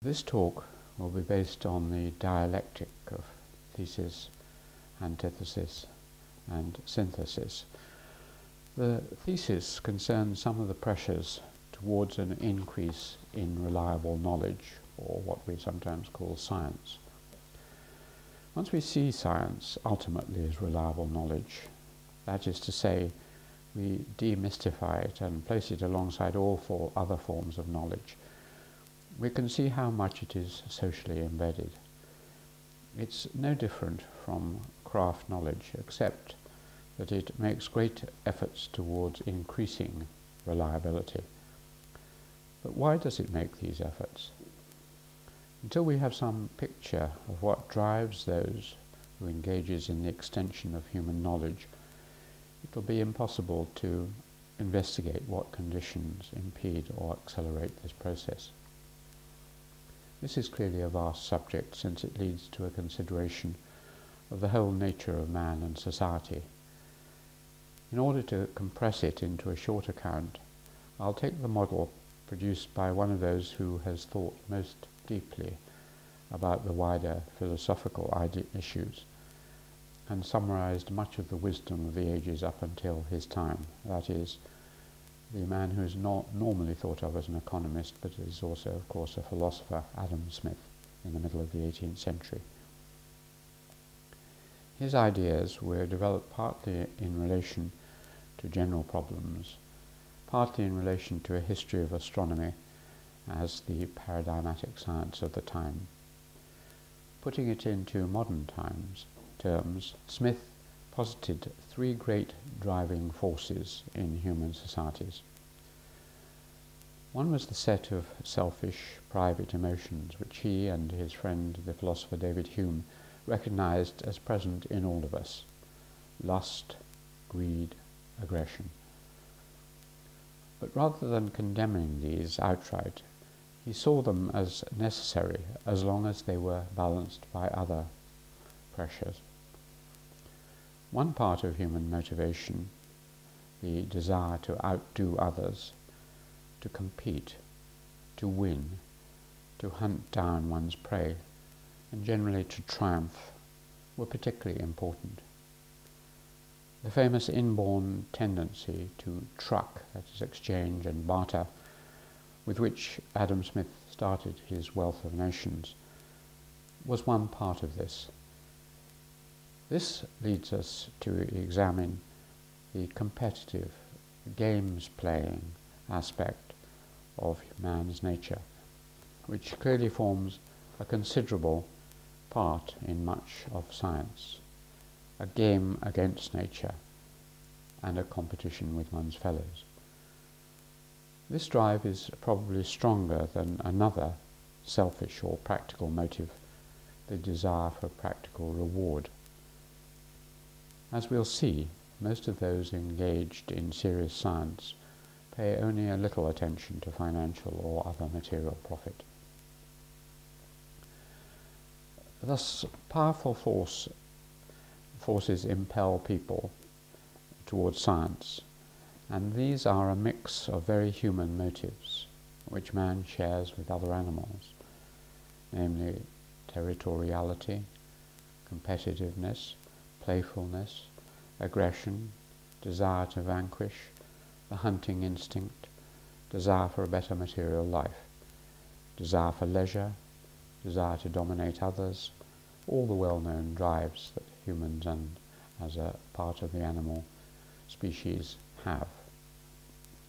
This talk will be based on the dialectic of thesis, antithesis, and synthesis. The thesis concerns some of the pressures towards an increase in reliable knowledge, or what we sometimes call science. Once we see science ultimately as reliable knowledge, that is to say, we demystify it and place it alongside all other forms of knowledge, we can see how much it is socially embedded. It's no different from craft knowledge, except that it makes great efforts towards increasing reliability. But why does it make these efforts? Until we have some picture of what drives those who engages in the extension of human knowledge, it will be impossible to investigate what conditions impede or accelerate this process. This is clearly a vast subject, since it leads to a consideration of the whole nature of man and society. In order to compress it into a short account, I'll take the model produced by one of those who has thought most deeply about the wider philosophical issues and summarized much of the wisdom of the ages up until his time, that is, the man who is not normally thought of as an economist, but is also, of course, a philosopher, Adam Smith, in the middle of the 18th century. His ideas were developed partly in relation to general problems, partly in relation to a history of astronomy as the paradigmatic science of the time. Putting it into modern terms, Smith posited three great driving forces in human societies. One was the set of selfish, private emotions which he and his friend, the philosopher David Hume, recognized as present in all of us: lust, greed, aggression. But rather than condemning these outright, he saw them as necessary as long as they were balanced by other pressures. One part of human motivation, the desire to outdo others, to compete, to win, to hunt down one's prey, and generally to triumph, were particularly important. The famous inborn tendency to truck, that is, exchange and barter, with which Adam Smith started his Wealth of Nations, was one part of this. This leads us to examine the competitive, games-playing aspect of man's nature, which clearly forms a considerable part in much of science, a game against nature and a competition with one's fellows. This drive is probably stronger than another selfish or practical motive, the desire for practical reward. As we'll see, most of those engaged in serious science pay only a little attention to financial or other material profit. Thus, powerful forces impel people towards science, and these are a mix of very human motives, which man shares with other animals, namely territoriality, competitiveness, playfulness, aggression, desire to vanquish, the hunting instinct, desire for a better material life, desire for leisure, desire to dominate others, all the well-known drives that humans and as a part of the animal species have.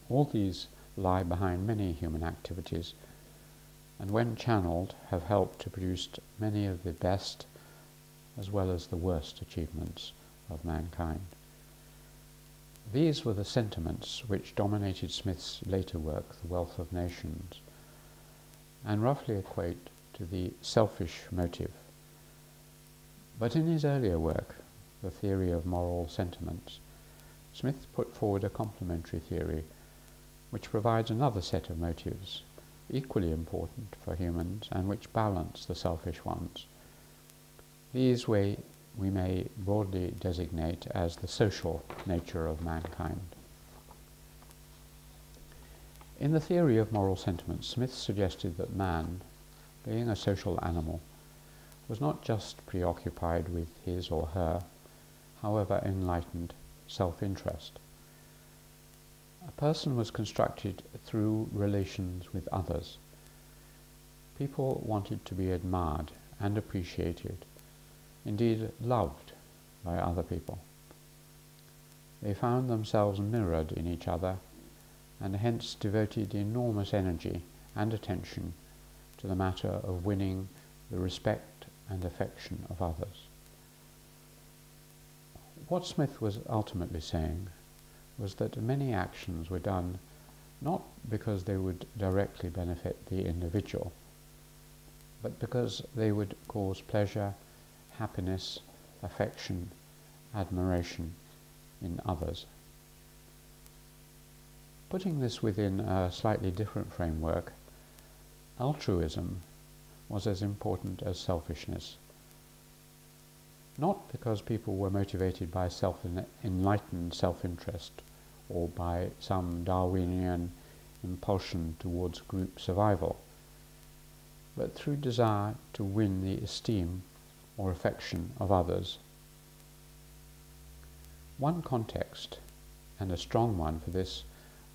All these lie behind many human activities, and when channeled have helped to produce many of the best as well as the worst achievements of mankind. These were the sentiments which dominated Smith's later work, The Wealth of Nations, and roughly equate to the selfish motive. But in his earlier work, The Theory of Moral Sentiments, Smith put forward a complementary theory which provides another set of motives, equally important for humans and which balance the selfish ones. These we may broadly designate as the social nature of mankind. In The Theory of Moral Sentiments, Smith suggested that man, being a social animal, was not just preoccupied with his or her, however enlightened, self-interest. A person was constructed through relations with others. People wanted to be admired and appreciated, indeed loved by other people. They found themselves mirrored in each other and hence devoted enormous energy and attention to the matter of winning the respect and affection of others. What Smith was ultimately saying was that many actions were done not because they would directly benefit the individual, but because they would cause pleasure, happiness, affection, admiration in others. Putting this within a slightly different framework, altruism was as important as selfishness. Not because people were motivated by enlightened self-interest or by some Darwinian impulsion towards group survival, but through desire to win the esteem or affection of others. One context, and a strong one for this,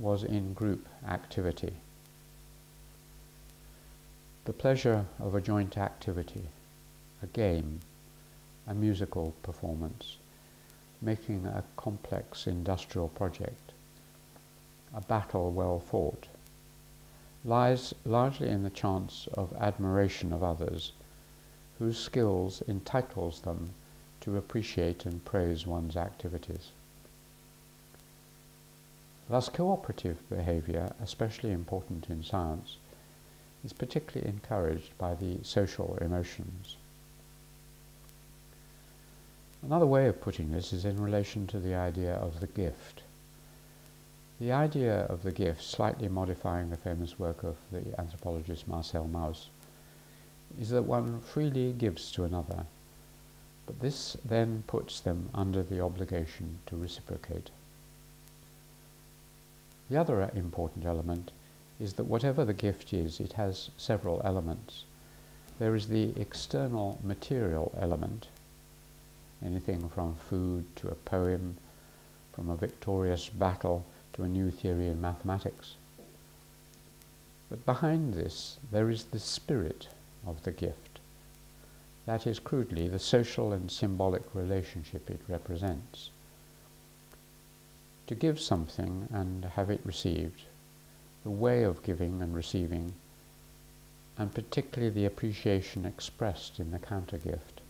was in group activity. The pleasure of a joint activity, a game, a musical performance, making a complex industrial project, a battle well fought, lies largely in the chance of admiration of others, whose skills entitles them to appreciate and praise one's activities. Thus, cooperative behavior, especially important in science, is particularly encouraged by the social emotions. Another way of putting this is in relation to the idea of the gift. The idea of the gift, slightly modifying the famous work of the anthropologist Marcel Mauss, is that one freely gives to another, but this then puts them under the obligation to reciprocate. The other important element is that whatever the gift is, it has several elements. There is the external material element, anything from food to a poem, from a victorious battle to a new theory in mathematics. But behind this, there is the spirit of the gift. That is, crudely, the social and symbolic relationship it represents. To give something and have it received, the way of giving and receiving, and particularly the appreciation expressed in the counter-gift,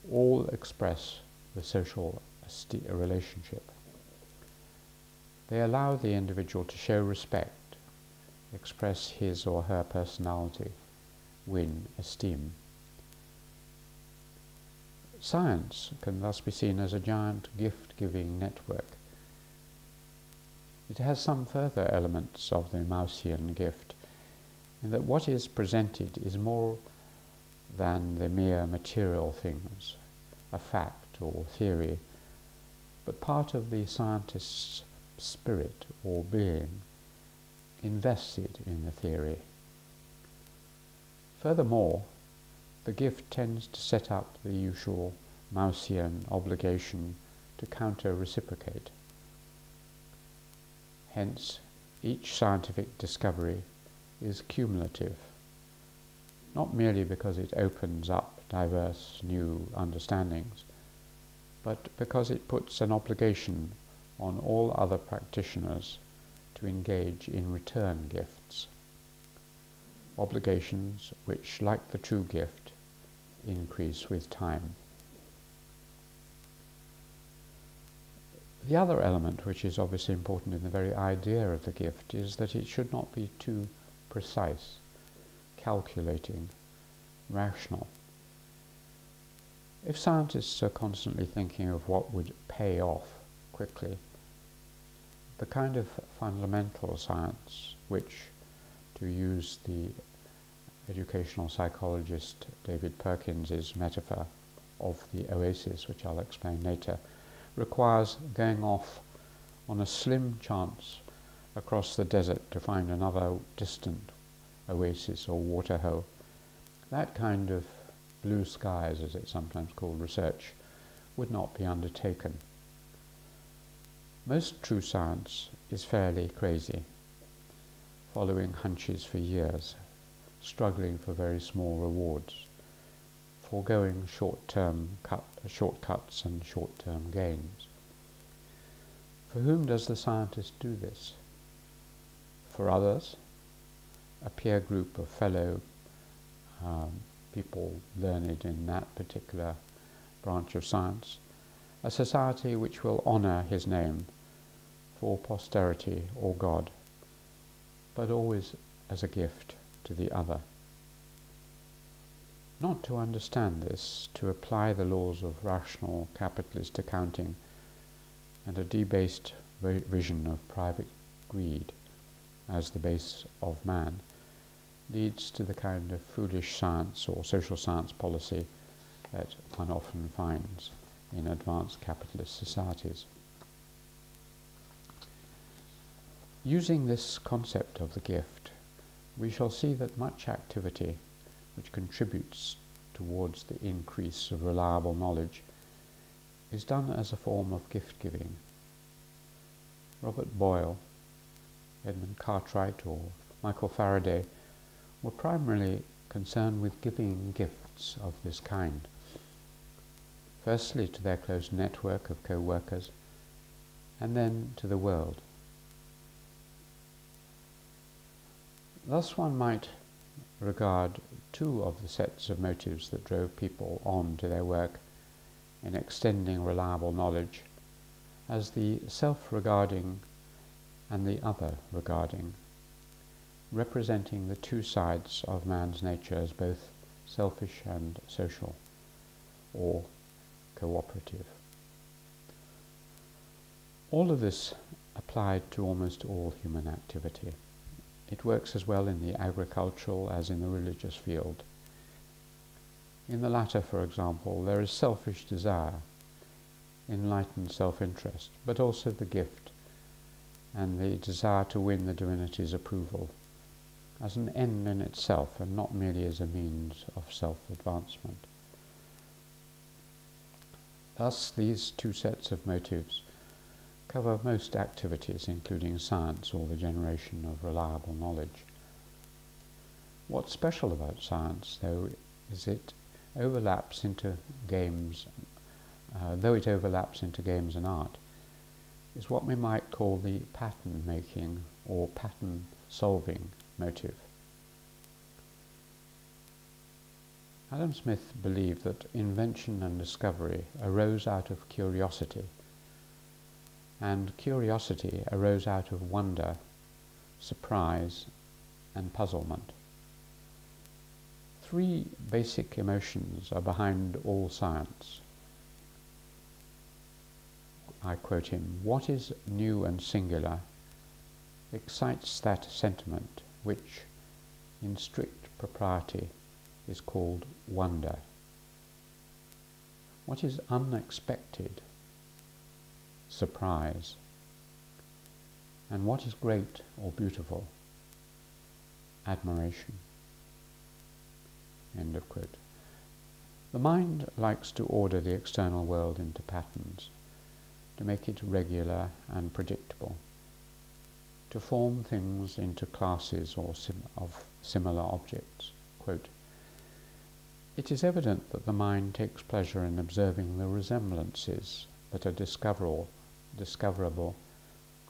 all express the social relationship. They allow the individual to show respect, express his or her personality, win esteem. Science can thus be seen as a giant gift-giving network. It has some further elements of the Maussian gift, in that what is presented is more than the mere material things, a fact or theory, but part of the scientist's spirit or being, invested in the theory. Furthermore, the gift tends to set up the usual Maussian obligation to counter-reciprocate. Hence, each scientific discovery is cumulative, not merely because it opens up diverse new understandings, but because it puts an obligation on all other practitioners to engage in return gifts, obligations which, like the true gift, increase with time. The other element, which is obviously important in the very idea of the gift, is that it should not be too precise, calculating, rational. If scientists are constantly thinking of what would pay off quickly, the kind of fundamental science which, to use the educational psychologist David Perkins's metaphor of the oasis, which I'll explain later, requires going off on a slim chance across the desert to find another distant oasis or waterhole, that kind of blue skies, as it's sometimes called, research would not be undertaken. Most true science is fairly crazy, following hunches for years, struggling for very small rewards, foregoing shortcuts and short-term gains. For whom does the scientist do this? For others, a peer group of fellow people learned in that particular branch of science, a society which will honour his name for posterity or God, but always as a gift to the other. Not to understand this, to apply the laws of rational capitalist accounting and a debased vision of private greed as the base of man, leads to the kind of foolish science or social science policy that one often finds in advanced capitalist societies. Using this concept of the gift, we shall see that much activity which contributes towards the increase of reliable knowledge is done as a form of gift-giving. Robert Boyle, Edmund Cartwright or Michael Faraday were primarily concerned with giving gifts of this kind. Firstly to their close network of co-workers, and then to the world. Thus one might regard two of the sets of motives that drove people on to their work in extending reliable knowledge as the self-regarding and the other-regarding, representing the two sides of man's nature as both selfish and social, or cooperative. All of this applied to almost all human activity. It works as well in the agricultural as in the religious field. In the latter, for example, there is selfish desire, enlightened self-interest, but also the gift and the desire to win the divinity's approval as an end in itself and not merely as a means of self-advancement. Thus, these two sets of motives cover most activities, including science or the generation of reliable knowledge. What's special about science, though, is it overlaps into games, though it overlaps into games and art, is what we might call the pattern-making or pattern-solving motive. Adam Smith believed that invention and discovery arose out of curiosity, and curiosity arose out of wonder, surprise, and puzzlement. Three basic emotions are behind all science. I quote him, "What is new and singular excites that sentiment which, in strict propriety, is called wonder. What is unexpected, surprise, and what is great or beautiful, admiration." End of quote. The mind likes to order the external world into patterns, to make it regular and predictable, to form things into classes or of similar objects. Quote, "It is evident that the mind takes pleasure in observing the resemblances that are discoverable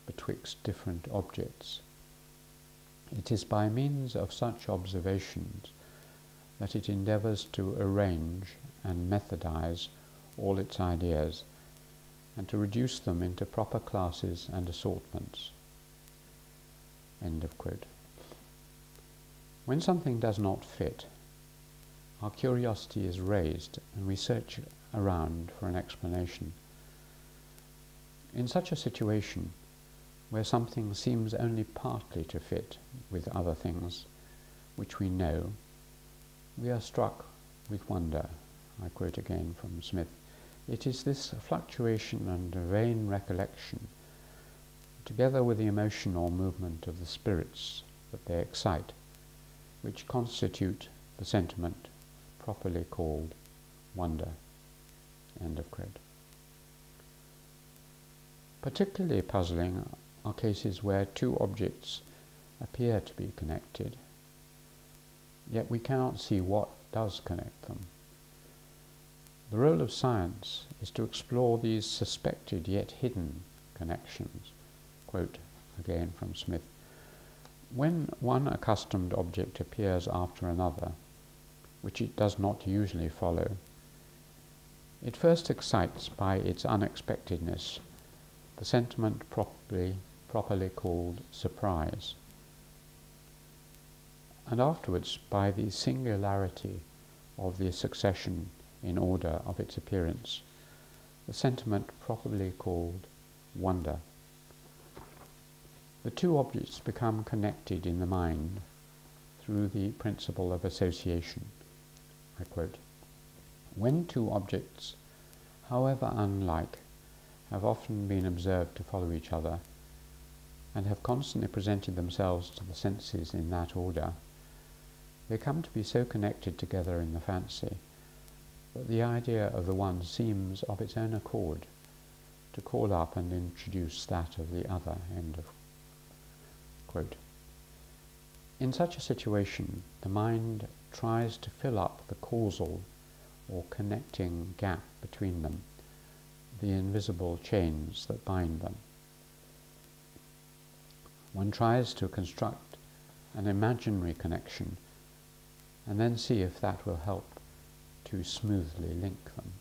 betwixt different objects. It is by means of such observations that it endeavours to arrange and methodize all its ideas, and to reduce them into proper classes and assortments." End of quote. When something does not fit, our curiosity is raised and we search around for an explanation. In such a situation, where something seems only partly to fit with other things which we know, we are struck with wonder. I quote again from Smith. It is this fluctuation and vain recollection, together with the emotion or movement of the spirits that they excite, which constitute the sentiment properly called wonder. End of quote. Particularly puzzling are cases where two objects appear to be connected, yet we cannot see what does connect them. The role of science is to explore these suspected yet hidden connections. Quote again from Smith: "When one accustomed object appears after another, which it does not usually follow, it first excites by its unexpectedness the sentiment properly called surprise, and afterwards by the singularity of the succession in order of its appearance, the sentiment properly called wonder. The two objects become connected in the mind through the principle of association." I quote, "When two objects, however unlike, have often been observed to follow each other, and have constantly presented themselves to the senses in that order, they come to be so connected together in the fancy that the idea of the one seems of its own accord to call up and introduce that of the other." End of quote. In such a situation, the mind tries to fill up the causal or connecting gap between them, the invisible chains that bind them. One tries to construct an imaginary connection and then see if that will help to smoothly link them.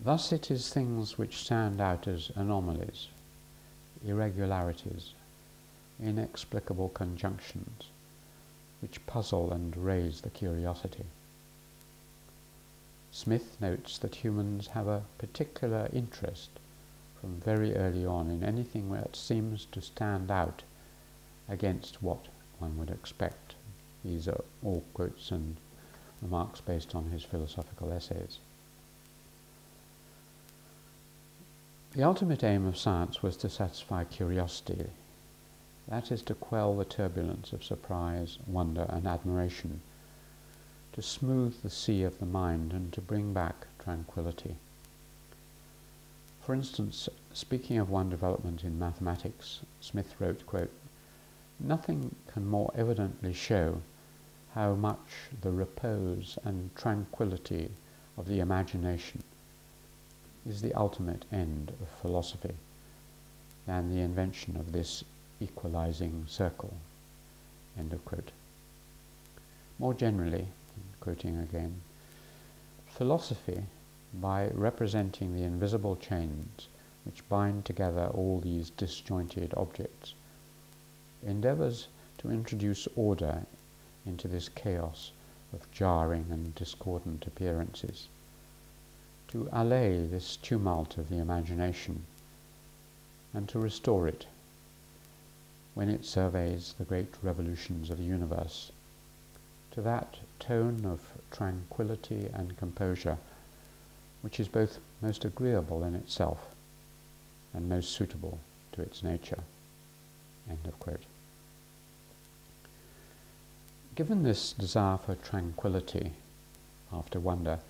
Thus it is things which stand out as anomalies, irregularities, inexplicable conjunctions, which puzzle and raise the curiosity. Smith notes that humans have a particular interest from very early on in anything that seems to stand out against what one would expect. These are all quotes and remarks based on his philosophical essays. The ultimate aim of science was to satisfy curiosity, that is, to quell the turbulence of surprise, wonder, and admiration, to smooth the sea of the mind and to bring back tranquility. For instance, speaking of one development in mathematics, Smith wrote, quote, "Nothing can more evidently show how much the repose and tranquility of the imagination is the ultimate end of philosophy than the invention of this equalizing circle." End of quote. More generally, quoting again, philosophy, by representing the invisible chains which bind together all these disjointed objects, endeavors to introduce order into this chaos of jarring and discordant appearances, to allay this tumult of the imagination, and to restore it when it surveys the great revolutions of the universe to that tone of tranquility and composure which is both most agreeable in itself and most suitable to its nature. End of quote. Given this desire for tranquility after wonder,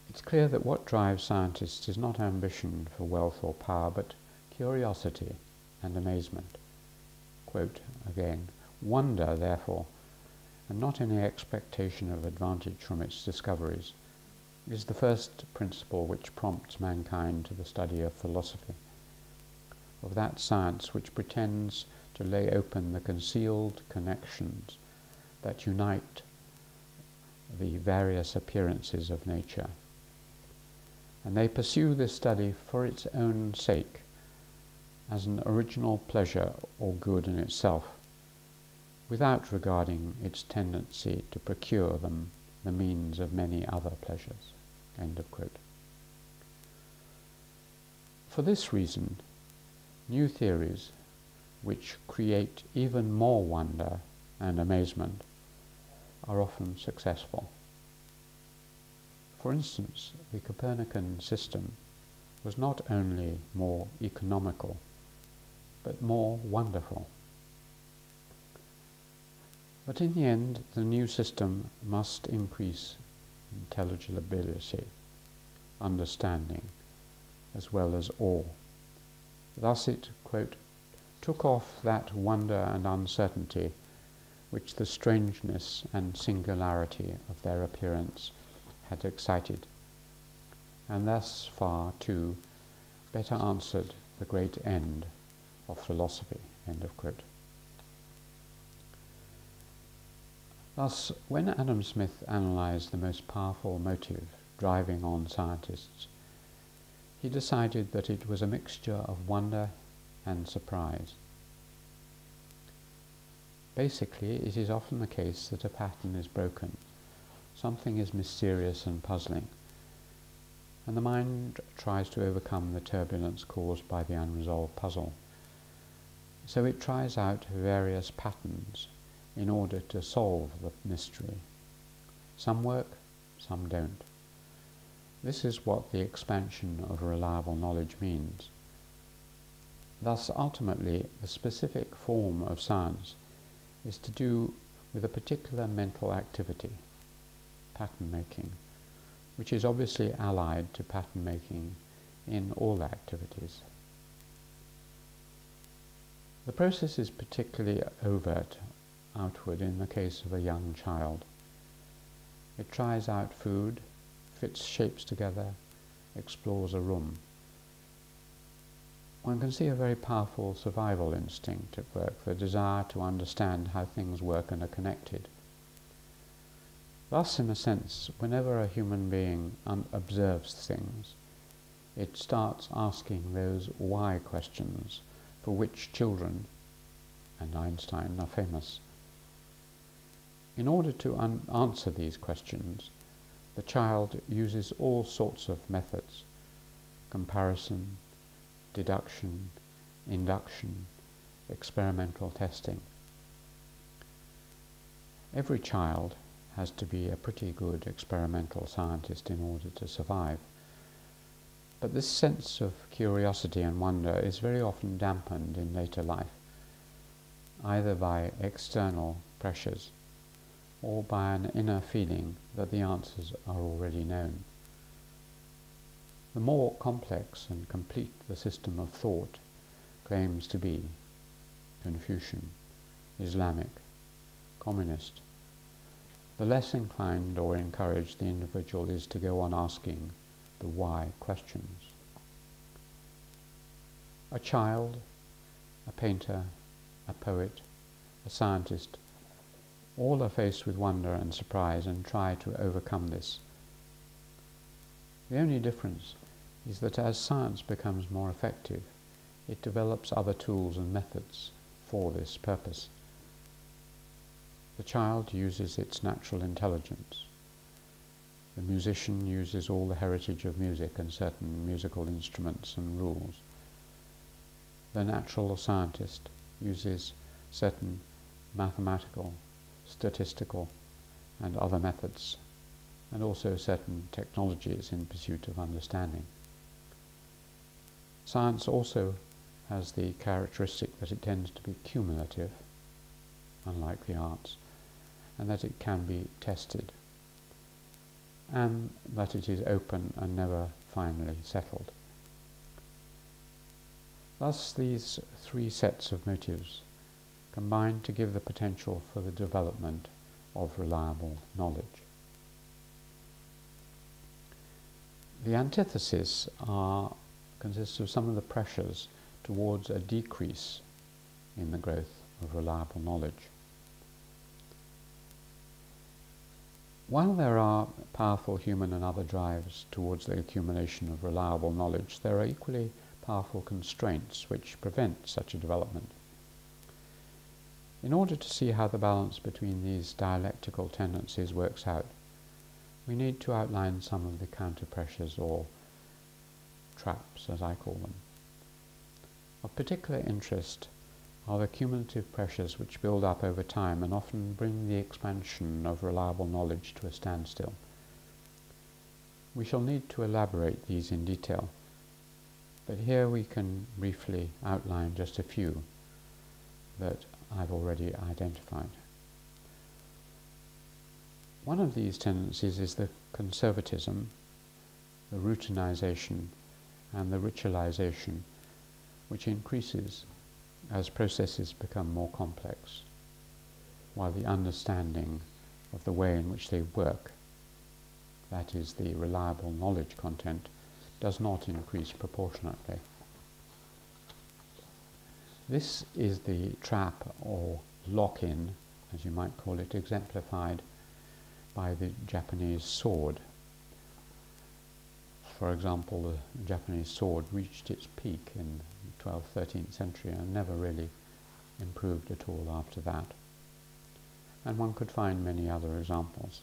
it's clear that what drives scientists is not ambition for wealth or power, but curiosity and amazement. Quote again, "Wonder, therefore, and not any expectation of advantage from its discoveries, is the first principle which prompts mankind to the study of philosophy, of that science which pretends to lay open the concealed connections that unite the various appearances of nature. And they pursue this study for its own sake, as an original pleasure or good in itself, without regarding its tendency to procure them the means of many other pleasures." End of quote. For this reason, new theories which create even more wonder and amazement are often successful. For instance, the Copernican system was not only more economical, but more wonderful. But in the end, the new system must increase intelligibility, understanding, as well as awe. Thus it, quote, took off that wonder and uncertainty which the strangeness and singularity of their appearance had excited, and thus far, too, better answered the great end of philosophy, end of quote. Thus, when Adam Smith analysed the most powerful motive driving on scientists, he decided that it was a mixture of wonder and surprise. Basically, it is often the case that a pattern is broken, something is mysterious and puzzling, and the mind tries to overcome the turbulence caused by the unresolved puzzle. So it tries out various patterns in order to solve the mystery. Some work, some don't. This is what the expansion of reliable knowledge means. Thus, ultimately, the specific form of science is to do with a particular mental activity, pattern making, which is obviously allied to pattern making in all activities. The process is particularly overt outward in the case of a young child. It tries out food, fits shapes together, explores a room. One can see a very powerful survival instinct at work, the desire to understand how things work and are connected. Thus, in a sense, whenever a human being observes things, it starts asking those why questions for which children, and Einstein, are famous. In order to answer these questions, the child uses all sorts of methods: comparison, deduction, induction, experimental testing. Every child has to be a pretty good experimental scientist in order to survive. But this sense of curiosity and wonder is very often dampened in later life, either by external pressures or by an inner feeling that the answers are already known. The more complex and complete the system of thought claims to be, Confucian, Islamic, communist, the less inclined or encouraged the individual is to go on asking the why questions. A child, a painter, a poet, a scientist, all are faced with wonder and surprise and try to overcome this. The only difference is that as science becomes more effective, it develops other tools and methods for this purpose. The child uses its natural intelligence. The musician uses all the heritage of music and certain musical instruments and rules. The natural scientist uses certain mathematical, statistical, and other methods, and also certain technologies in pursuit of understanding. Science also has the characteristic that it tends to be cumulative, unlike the arts, and that it can be tested, and that it is open and never finally settled. Thus, these three sets of motives combine to give the potential for the development of reliable knowledge. The antithesis consists of some of the pressures towards a decrease in the growth of reliable knowledge. While there are powerful human and other drives towards the accumulation of reliable knowledge, there are equally powerful constraints which prevent such a development. In order to see how the balance between these dialectical tendencies works out, we need to outline some of the counter-pressures, or traps as I call them. Of particular interest are the cumulative pressures which build up over time and often bring the expansion of reliable knowledge to a standstill. We shall need to elaborate these in detail, but here we can briefly outline just a few that I've already identified. One of these tendencies is the conservatism, the routinization, and the ritualization, which increases as processes become more complex, while the understanding of the way in which they work, that is, the reliable knowledge content, does not increase proportionately. This is the trap or lock-in, as you might call it, exemplified by the Japanese sword. For example, the Japanese sword reached its peak in the 12th, 13th century and never really improved at all after that. And one could find many other examples.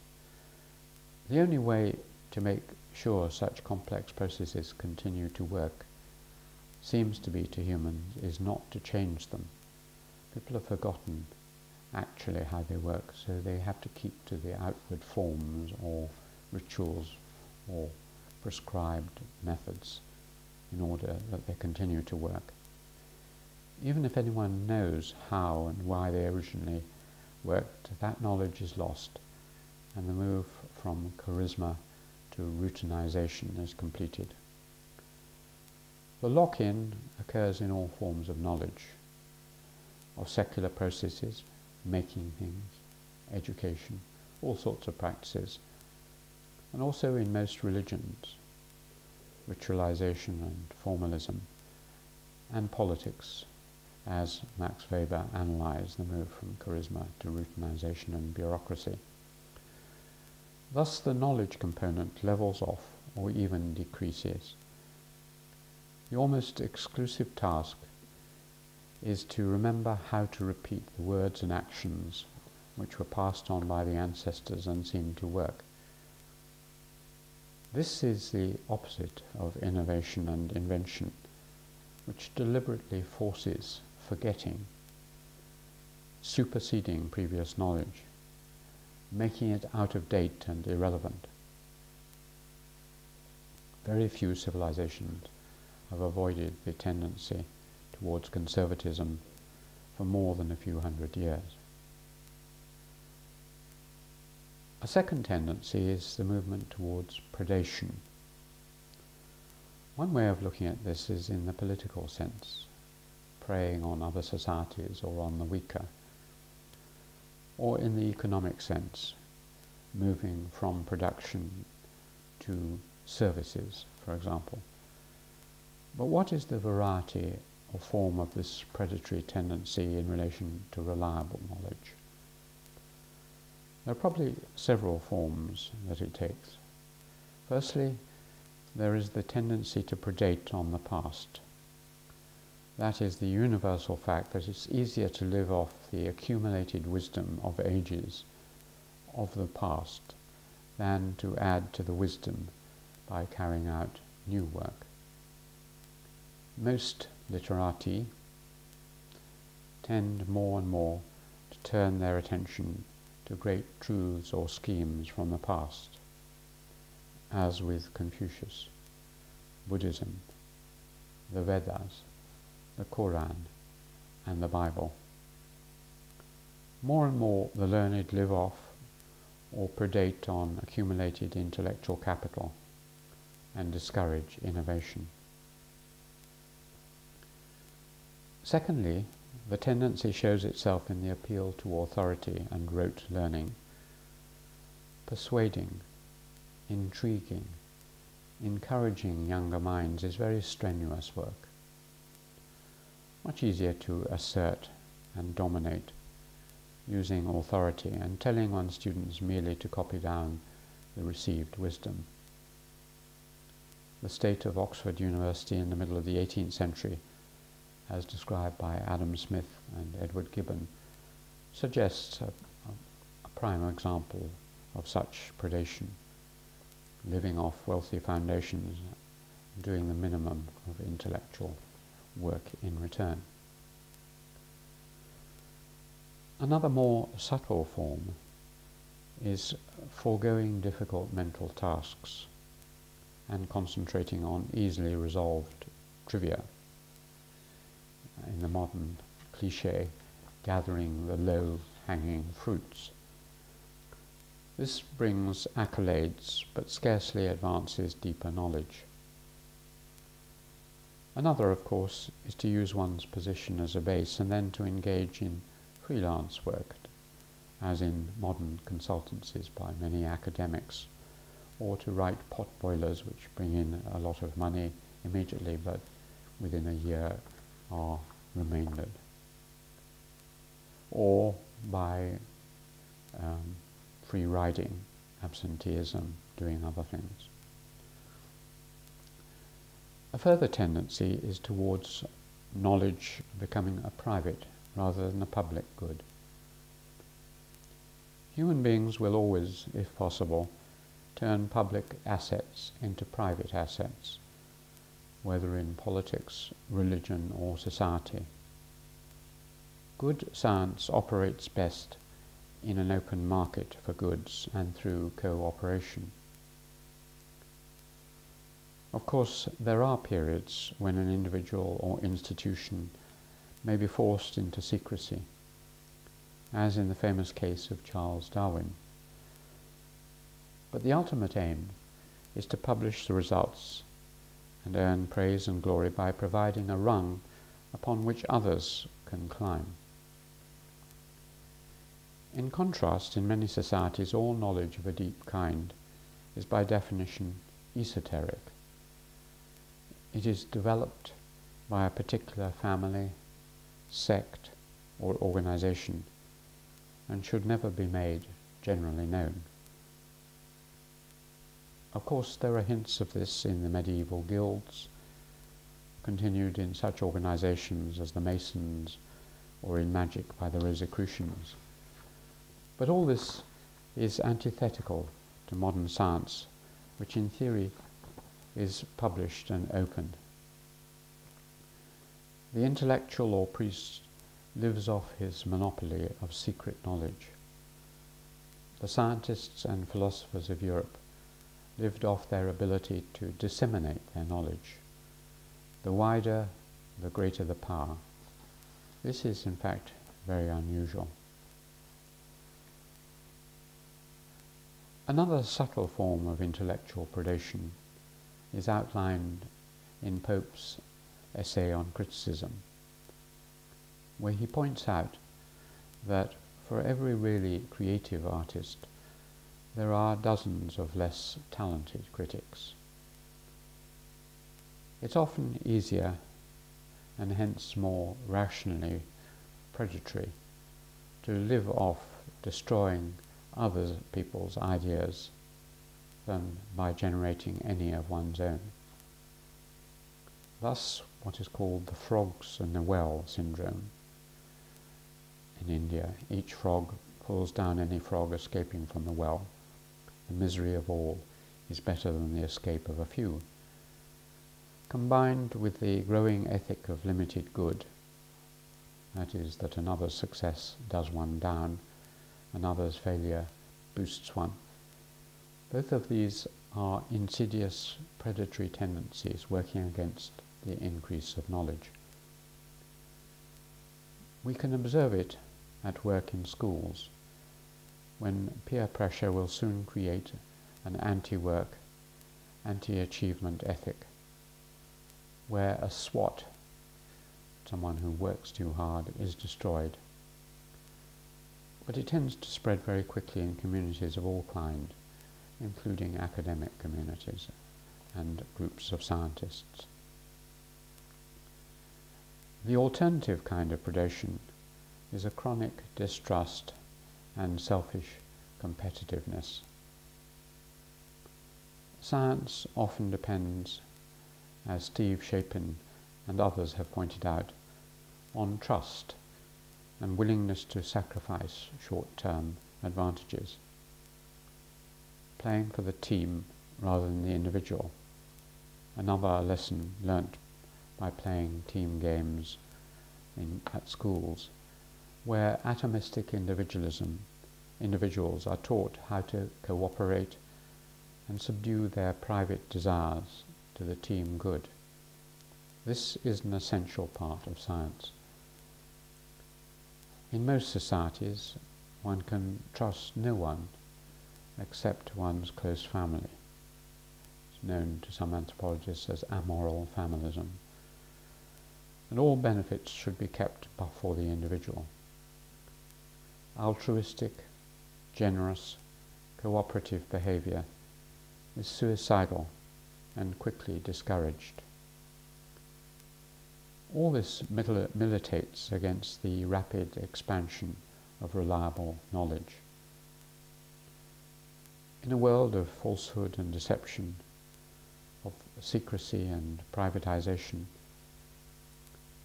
The only way to make sure such complex processes continue to work seems to be to humans is not to change them. People have forgotten actually how they work, so they have to keep to the outward forms or rituals or prescribed methods in order that they continue to work. Even if anyone knows how and why they originally worked, that knowledge is lost, and the move from charisma to routinization is completed. The lock-in occurs in all forms of knowledge, of secular processes, making things, education, all sorts of practices, and also in most religions, ritualization and formalism, and politics, as Max Weber analyzed the move from charisma to routinization and bureaucracy. Thus the knowledge component levels off or even decreases. The almost exclusive task is to remember how to repeat the words and actions which were passed on by the ancestors and seemed to work. This is the opposite of innovation and invention, which deliberately forces forgetting, superseding previous knowledge, making it out of date and irrelevant. Very few civilizations have avoided the tendency towards conservatism for more than a few hundred years. A second tendency is the movement towards predation. One way of looking at this is in the political sense, preying on other societies or on the weaker, or in the economic sense, moving from production to services, for example. But what is the variety or form of this predatory tendency in relation to reliable knowledge? There are probably several forms that it takes. Firstly, there is the tendency to predate on the past. That is the universal fact that it's easier to live off the accumulated wisdom of ages of the past than to add to the wisdom by carrying out new work. Most literati tend more and more to turn their attention to great truths or schemes from the past, as with Confucius, Buddhism, the Vedas, the Quran, and the Bible. More and more the learned live off or predate on accumulated intellectual capital and discourage innovation. Secondly, the tendency shows itself in the appeal to authority and rote learning. Persuading, intriguing, encouraging younger minds is very strenuous work. Much easier to assert and dominate using authority and telling one's students merely to copy down the received wisdom. The state of Oxford University in the middle of the 18th century, as described by Adam Smith and Edward Gibbon, suggests a prime example of such predation, living off wealthy foundations, doing the minimum of intellectual work in return. Another more subtle form is foregoing difficult mental tasks and concentrating on easily resolved trivia. In the modern cliché, gathering the low-hanging fruits. This brings accolades, but scarcely advances deeper knowledge. Another, of course, is to use one's position as a base and then to engage in freelance work, as in modern consultancies by many academics, or to write pot boilers which bring in a lot of money immediately but within a year are remaindered, or by free riding, absenteeism, doing other things. A further tendency is towards knowledge becoming a private rather than a public good. Human beings will always, if possible, turn public assets into private assets, whether in politics, religion, or society. Good science operates best in an open market for goods and through cooperation. Of course, there are periods when an individual or institution may be forced into secrecy, as in the famous case of Charles Darwin. But the ultimate aim is to publish the results and earn praise and glory by providing a rung upon which others can climb. In contrast, in many societies, all knowledge of a deep kind is by definition esoteric. It is developed by a particular family, sect, or organization, and should never be made generally known. Of course, there are hints of this in the medieval guilds, continued in such organizations as the Masons, or in magic by the Rosicrucians. But all this is antithetical to modern science, which in theory is published and open. The intellectual or priest lives off his monopoly of secret knowledge. The scientists and philosophers of Europe lived off their ability to disseminate their knowledge. The wider, the greater the power. This is, in fact, very unusual. Another subtle form of intellectual predation is outlined in Pope's essay on criticism, where he points out that for every really creative artist, there are dozens of less talented critics. It's often easier, and hence more rationally predatory, to live off destroying other people's ideas than by generating any of one's own. Thus, what is called the frogs in the well syndrome in India. Each frog pulls down any frog escaping from the well. The misery of all is better than the escape of a few. Combined with the growing ethic of limited good, that is, that another's success does one down, another's failure boosts one. Both of these are insidious predatory tendencies working against the increase of knowledge. We can observe it at work in schools, when peer pressure will soon create an anti-work, anti-achievement ethic, where a SWAT, someone who works too hard, is destroyed. But it tends to spread very quickly in communities of all kinds, including academic communities and groups of scientists. The alternative kind of predation is a chronic distrust and selfish competitiveness. Science often depends, as Steve Shapin and others have pointed out, on trust and willingness to sacrifice short-term advantages, playing for the team rather than the individual. Another lesson learnt by playing team games at schools, where atomistic individuals are taught how to cooperate and subdue their private desires to the team good. This is an essential part of science. In most societies, one can trust no one, except one's close family. It's known to some anthropologists as amoral familism. And all benefits should be kept for the individual. Altruistic, generous, cooperative behavior is suicidal and quickly discouraged. All this militates against the rapid expansion of reliable knowledge. In a world of falsehood and deception, of secrecy and privatization,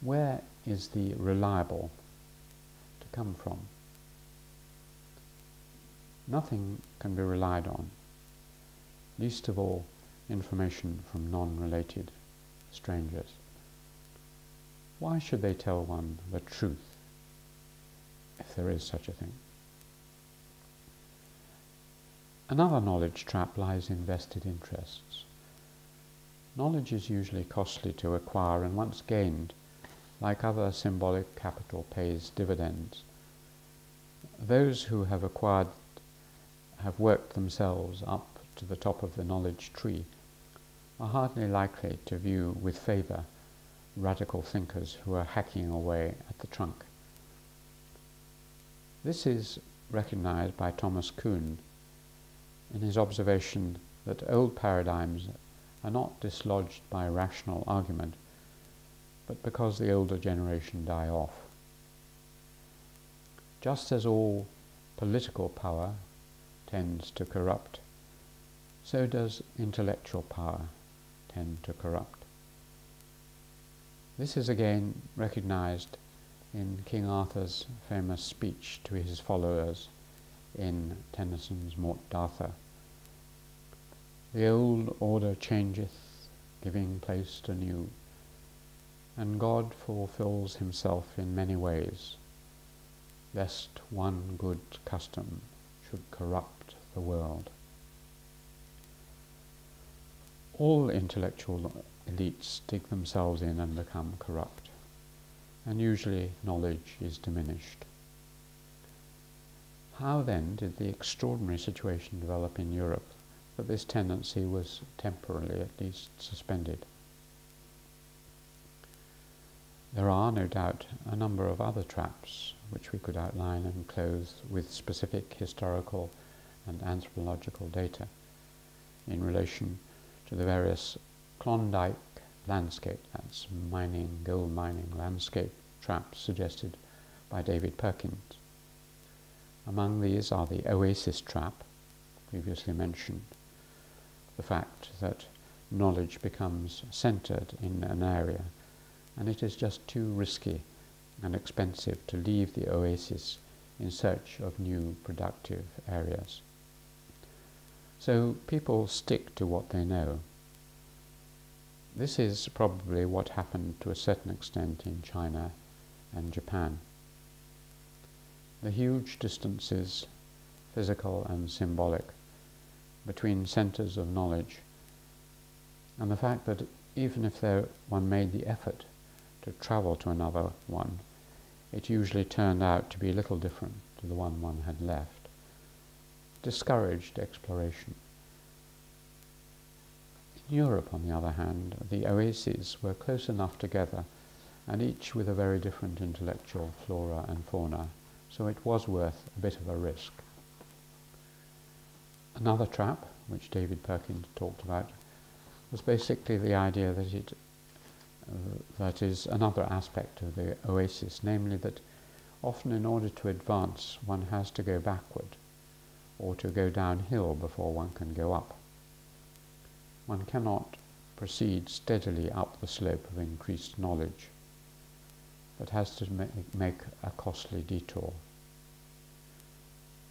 where is the reliable to come from? Nothing can be relied on, least of all information from non-related strangers. Why should they tell one the truth, if there is such a thing? Another knowledge trap lies in vested interests. Knowledge is usually costly to acquire, and once gained, like other symbolic capital, pays dividends. Those who have acquired have worked themselves up to the top of the knowledge tree are hardly likely to view with favour radical thinkers who are hacking away at the trunk. This is recognized by Thomas Kuhn in his observation that old paradigms are not dislodged by rational argument, but because the older generation die off. Just as all political power tends to corrupt, so does intellectual power tend to corrupt. This is again recognized in King Arthur's famous speech to his followers in Tennyson's Morte d'Arthur. The old order changeth, giving place to new, and God fulfills himself in many ways, lest one good custom should corrupt the world. All intellectual elites dig themselves in and become corrupt, and usually knowledge is diminished. How then did the extraordinary situation develop in Europe that this tendency was temporarily at least suspended? There are, no doubt, a number of other traps which we could outline and clothe with specific historical and anthropological data in relation to the various Klondike landscape, that's mining, gold mining landscape traps suggested by David Perkins. Among these are the oasis trap, previously mentioned, the fact that knowledge becomes centered in an area and it is just too risky and expensive to leave the oasis in search of new productive areas. So people stick to what they know. This is probably what happened to a certain extent in China and Japan. The huge distances, physical and symbolic, between centres of knowledge, and the fact that even if one made the effort to travel to another one, it usually turned out to be little different to the one had left, discouraged exploration. In Europe, on the other hand, the oases were close enough together, and each with a very different intellectual flora and fauna, so it was worth a bit of a risk. Another trap, which David Perkins talked about, was basically the idea that that is another aspect of the oasis, namely that often in order to advance one has to go backward or to go downhill before one can go up. One cannot proceed steadily up the slope of increased knowledge, but has to make a costly detour.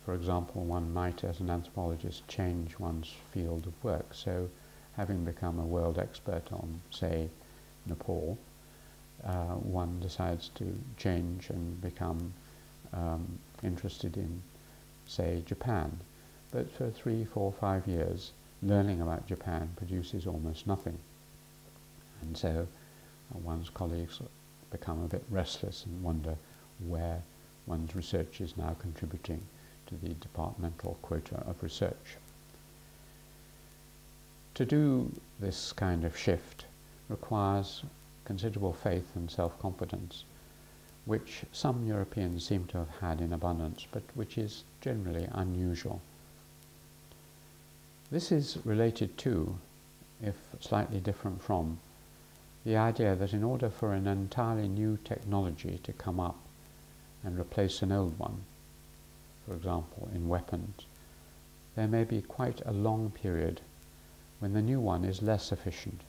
For example, one might, as an anthropologist, change one's field of work. So, having become a world expert on, say, Nepal, one decides to change and become interested in, say, Japan. But for 3, 4, 5 years, learning about Japan produces almost nothing. And so one's colleagues become a bit restless and wonder where one's research is now contributing to the departmental quota of research. To do this kind of shift requires considerable faith and self-confidence, which some Europeans seem to have had in abundance, but which is generally unusual. This is related to, if slightly different from, the idea that in order for an entirely new technology to come up and replace an old one, for example in weapons, there may be quite a long period when the new one is less efficient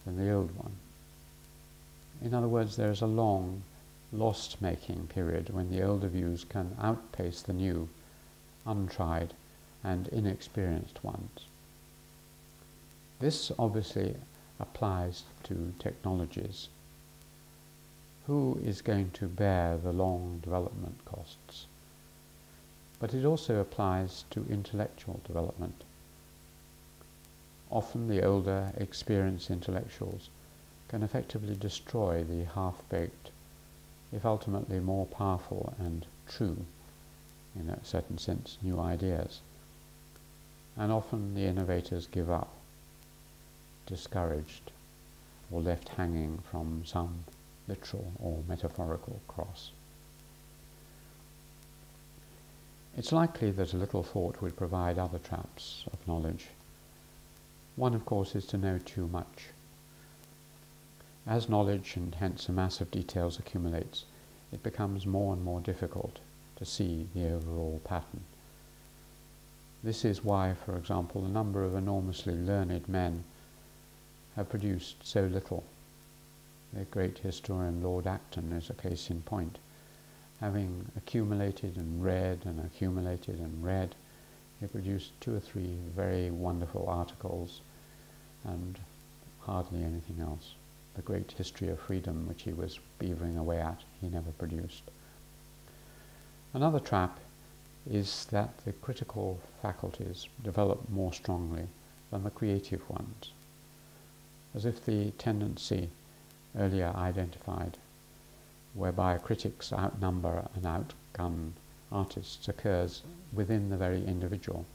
than the old one. In other words, there is a long lost-making period when the older views can outpace the new, untried and inexperienced ones. This obviously applies to technologies. Who is going to bear the long development costs? But it also applies to intellectual development. Often the older, experienced intellectuals can effectively destroy the half-baked, if ultimately more powerful and true, in a certain sense, new ideas. And often the innovators give up, discouraged, or left hanging from some literal or metaphorical cross. It's likely that a little thought would provide other traps of knowledge. One, of course, is to know too much. As knowledge, and hence a mass of details, accumulates, it becomes more and more difficult to see the overall pattern. This is why, for example, a number of enormously learned men have produced so little. The great historian Lord Acton is a case in point. Having accumulated and read and accumulated and read, he produced 2 or 3 very wonderful articles and hardly anything else. The great history of freedom, which he was beavering away at, he never produced. Another trap is that the critical faculties develop more strongly than the creative ones, as if the tendency earlier identified, whereby critics outnumber and outgun artists, occurs within the very individual.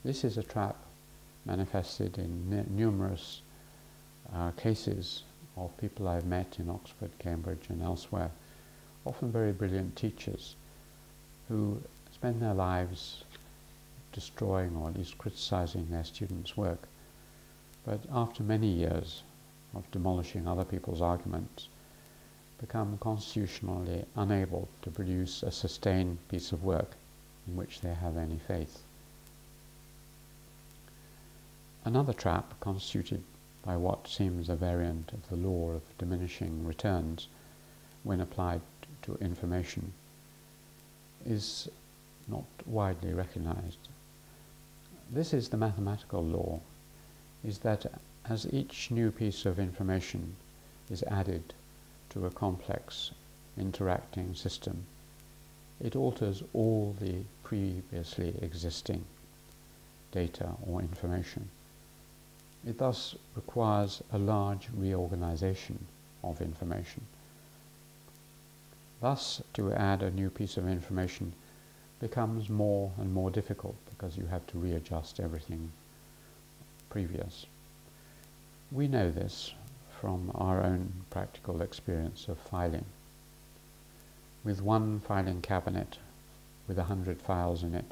This is a trap manifested in numerous cases of people I've met in Oxford, Cambridge and elsewhere, often very brilliant teachers who spend their lives destroying or at least criticizing their students' work, but after many years of demolishing other people's arguments, become constitutionally unable to produce a sustained piece of work in which they have any faith. Another trap, constituted by what seems a variant of the law of diminishing returns when applied to information, is not widely recognized. This is the mathematical law, is that as each new piece of information is added to a complex interacting system, it alters all the previously existing data or information. It thus requires a large reorganization of information. Thus, to add a new piece of information becomes more and more difficult because you have to readjust everything previous. We know this from our own practical experience of filing. With one filing cabinet with 100 files in it,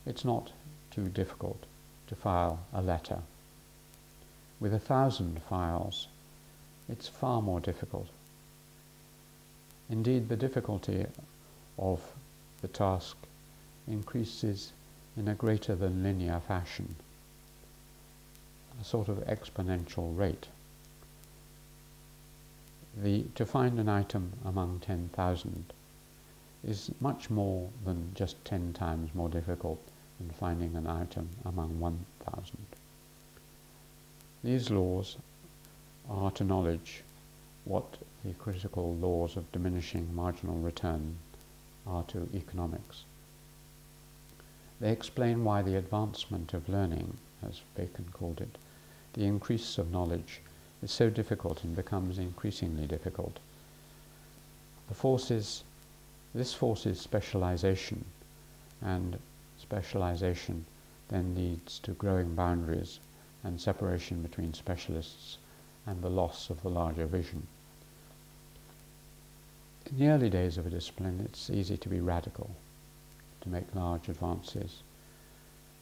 it's not too difficult to file a letter. With 1,000 files, it's far more difficult. Indeed, the difficulty of the task increases in a greater than linear fashion, a sort of exponential rate. To find an item among 10,000 is much more than just 10 times more difficult than finding an item among 1,000. These laws are to knowledge what the critical laws of diminishing marginal return are to economics. They explain why the advancement of learning, as Bacon called it, the increase of knowledge, is so difficult and becomes increasingly difficult. This forces specialization and specialization then leads to growing boundaries and separation between specialists and the loss of the larger vision. In the early days of a discipline, it's easy to be radical, to make large advances.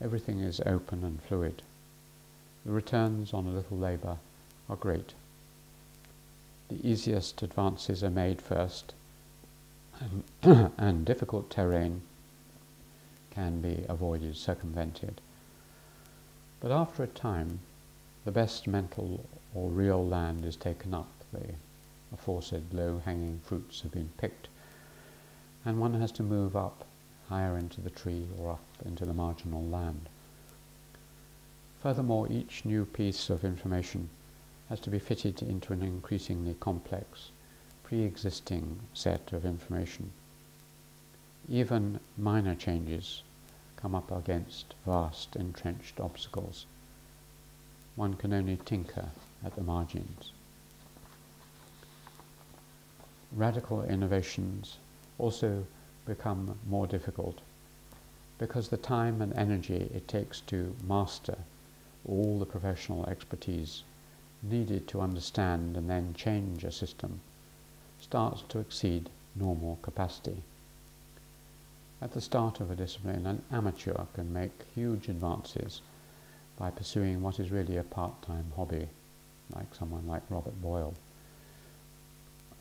Everything is open and fluid. The returns on a little labour are great. The easiest advances are made first, and difficult terrain can be avoided, circumvented. But after a time, the best mental or real land is taken up, the aforesaid low-hanging fruits have been picked, and one has to move up higher into the tree or up into the marginal land. Furthermore, each new piece of information has to be fitted into an increasingly complex, pre-existing set of information. Even minor changes come up against vast entrenched obstacles. One can only tinker at the margins. Radical innovations also become more difficult because the time and energy it takes to master all the professional expertise needed to understand and then change a system starts to exceed normal capacity. At the start of a discipline, an amateur can make huge advances by pursuing what is really a part-time hobby, like someone like Robert Boyle,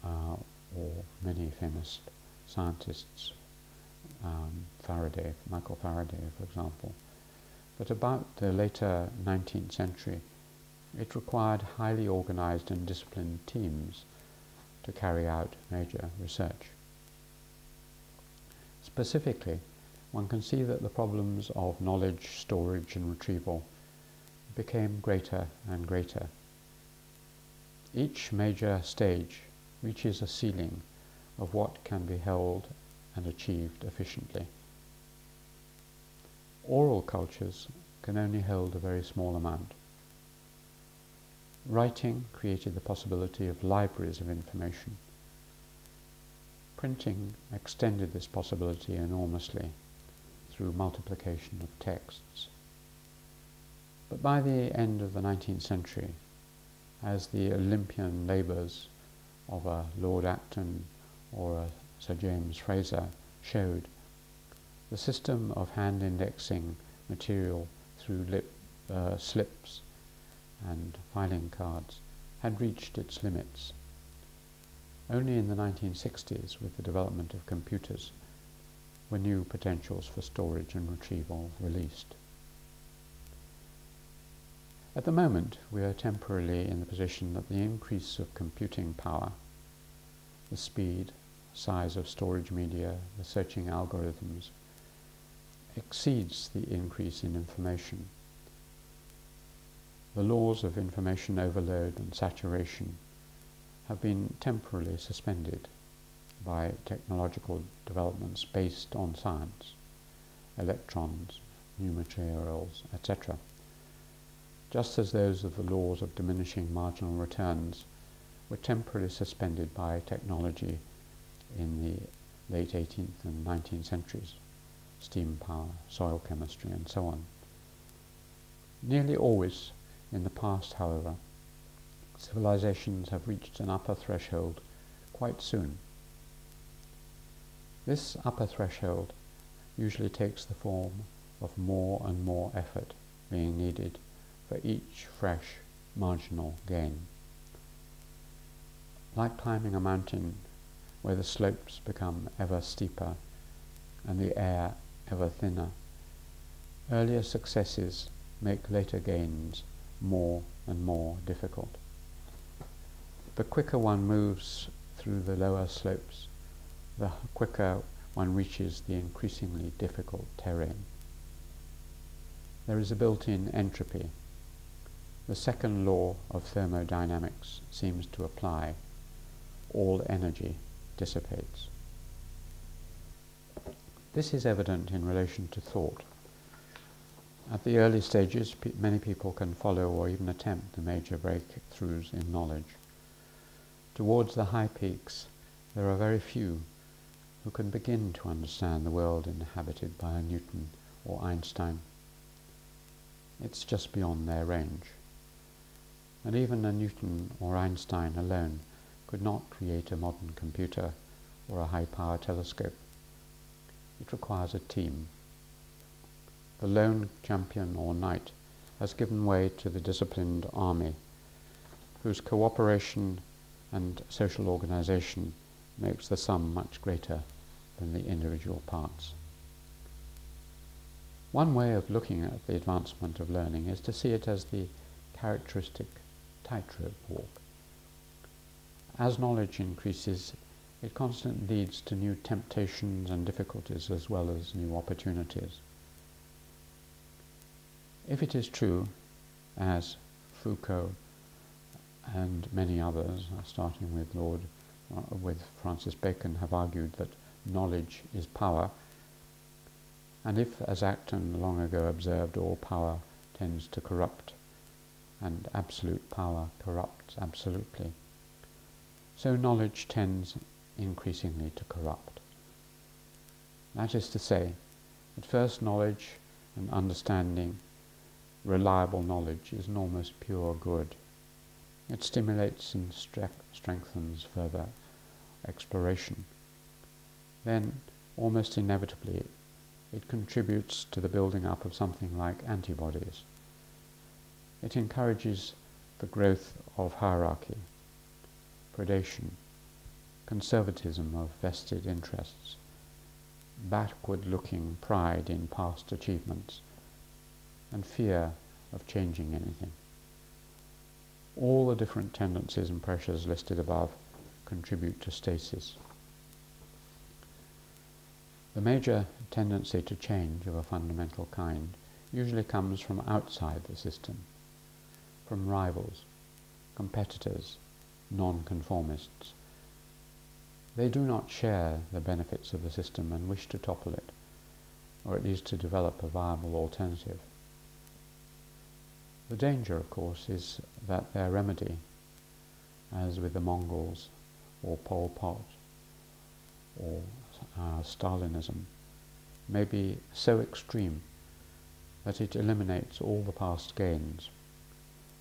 or many famous scientists, Michael Faraday, for example. But about the later 19th century, it required highly organized and disciplined teams to carry out major research. Specifically, one can see that the problems of knowledge, storage and retrieval became greater and greater. Each major stage reaches a ceiling of what can be held and achieved efficiently. Oral cultures can only hold a very small amount. Writing created the possibility of libraries of information. Printing extended this possibility enormously through multiplication of texts. But by the end of the 19th century, as the Olympian labours of a Lord Acton or a Sir James Fraser showed, the system of hand indexing material through slips and filing cards had reached its limits. Only in the 1960s, with the development of computers, were new potentials for storage and retrieval released. At the moment, we are temporarily in the position that the increase of computing power, the speed, size of storage media, the searching algorithms, exceeds the increase in information. The laws of information overload and saturation have been temporarily suspended by technological developments based on science, electrons, new materials, etc., just as those of the laws of diminishing marginal returns were temporarily suspended by technology in the late 18th and 19th centuries, steam power, soil chemistry, and so on. Nearly always in the past, however, civilizations have reached an upper threshold quite soon. This upper threshold usually takes the form of more and more effort being needed for each fresh marginal gain. Like climbing a mountain where the slopes become ever steeper and the air ever thinner, earlier successes make later gains more and more difficult. The quicker one moves through the lower slopes, the quicker one reaches the increasingly difficult terrain. There is a built-in entropy. The second law of thermodynamics seems to apply. All energy dissipates. This is evident in relation to thought. At the early stages, many people can follow or even attempt the major breakthroughs in knowledge. Towards the high peaks, there are very few who can begin to understand the world inhabited by a Newton or Einstein. It's just beyond their range. And even a Newton or Einstein alone could not create a modern computer or a high-power telescope. It requires a team. The lone champion or knight has given way to the disciplined army, whose cooperation and social organization makes the sum much greater than the individual parts. One way of looking at the advancement of learning is to see it as the characteristic tightrope walk. As knowledge increases, it constantly leads to new temptations and difficulties as well as new opportunities. If it is true, as Foucault and many others, starting with Francis Bacon, have argued that knowledge is power, and if, as Acton long ago observed, all power tends to corrupt, and absolute power corrupts absolutely, so knowledge tends increasingly to corrupt. That is to say, at first knowledge and understanding, reliable knowledge, is an almost pure good. It stimulates and strengthens further exploration. Then, almost inevitably, it contributes to the building up of something like antibodies. It encourages the growth of hierarchy, predation, conservatism of vested interests, backward-looking pride in past achievements, and fear of changing anything. All the different tendencies and pressures listed above contribute to stasis. The major tendency to change of a fundamental kind usually comes from outside the system, from rivals, competitors, non-conformists. They do not share the benefits of the system and wish to topple it, or at least to develop a viable alternative. The danger, of course, is that their remedy, as with the Mongols or Pol Pot or Stalinism, may be so extreme that it eliminates all the past gains,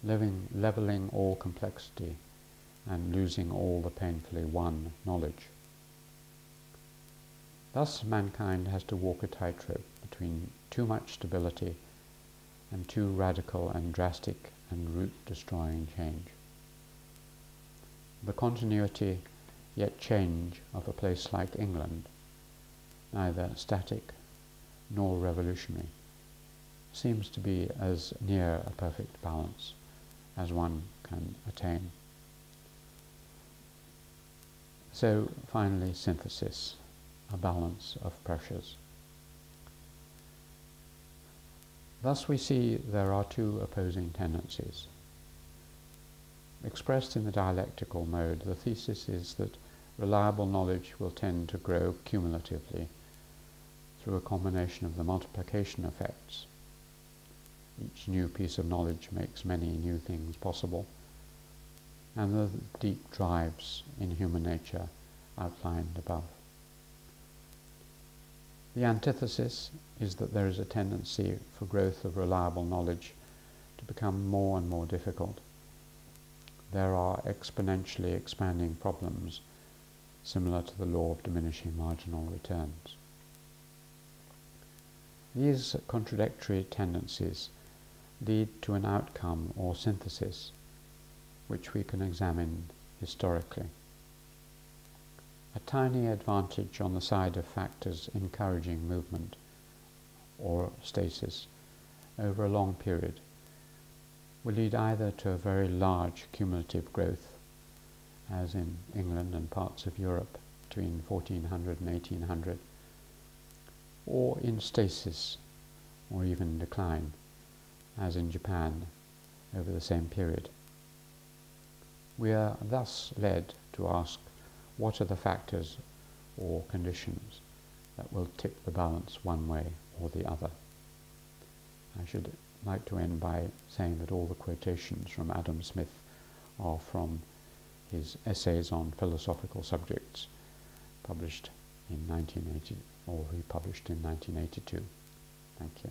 levelling all complexity and losing all the painfully won knowledge. Thus mankind has to walk a tightrope between too much stability and too radical and drastic and root-destroying change. The continuity yet change of a place like England, neither static nor revolutionary, seems to be as near a perfect balance as one can attain. So finally, synthesis, a balance of pressures. Thus we see there are two opposing tendencies. Expressed in the dialectical mode, the thesis is that reliable knowledge will tend to grow cumulatively through a combination of the multiplication effects. Each new piece of knowledge makes many new things possible, and the deep drives in human nature outlined above. The antithesis is that there is a tendency for growth of reliable knowledge to become more and more difficult. There are exponentially expanding problems similar to the law of diminishing marginal returns. These contradictory tendencies lead to an outcome or synthesis which we can examine historically. A tiny advantage on the side of factors encouraging movement or stasis over a long period will lead either to a very large cumulative growth, as in England and parts of Europe between 1400 and 1800, or in stasis or even decline, as in Japan over the same period. We are thus led to ask, what are the factors or conditions that will tip the balance one way or the other? I should like to end by saying that all the quotations from Adam Smith are from his essays on philosophical subjects, published in 1980, or republished in 1982. Thank you.